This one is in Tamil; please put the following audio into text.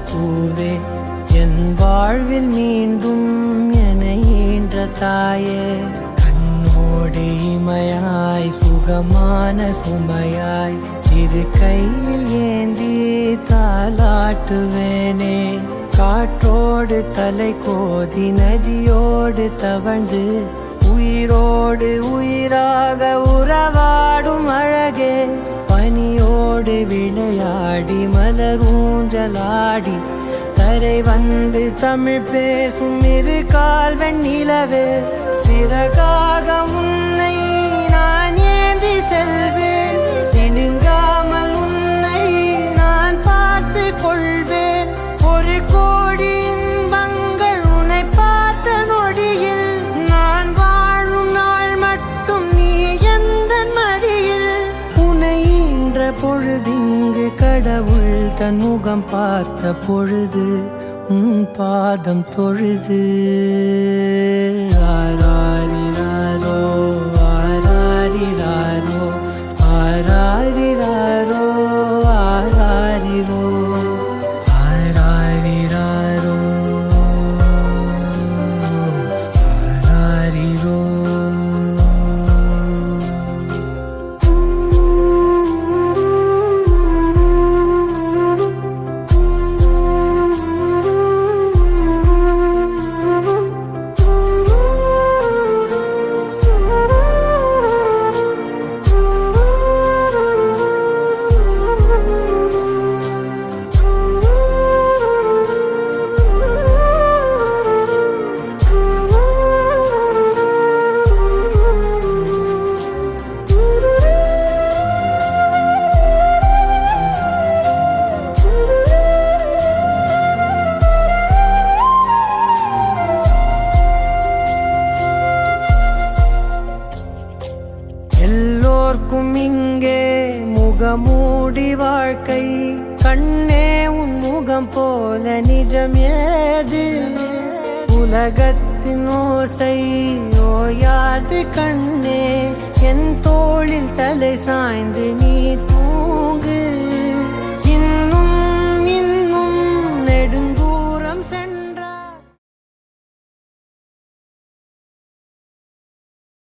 பூவே என் வாழ்வில் மீண்டும் என ஈன்ற தாயே கண்ணோடு இமையாய் சுகமான சுமையாய் இரு கையில் ஏந்தி தாலாட்டுவேனே காற்றோடு தலை கோதி நதியோடு தவழ்ந்து உயிரோடு உயிராக உறவாடும் அழகே பனியோடு விளையாடி மலரூஞ்சலாடி தரை வந்து தமிழ் பேசும் இரு கால் வெண்ணிலவே சிறகாக உன்னை நான் ஏந்தி செல்வேன் சினுங்காமல் உன்னை நான் பார்த்து கொள்வேன் ஒரு கோடி இன்பங்கள் உன்னை பார்த்த நொடியில் நான் வாழும் நாள் மட்டும் நீ எந்த மடியில் உன்னை ஈன்ற பொழுதிங்கு கடவுள் தன் முகம் பார்த்த பொழுது உன் பாதம் தொழுது ஆராரிராரோ ஆராரிராரோ ஆராரிராரோ ஆராரிரோ ஆராரிராரோ ஆராரிரோ எல்லோர்க்கும் இங்கே முகமூடி வாழ்க்கை கண்ணே உன் முகம் போல நிஜம் ஏது உலகத்தின் ஓசை ஓயாது கண்ணே என் தோளில் தலை சாய்ந்து நீ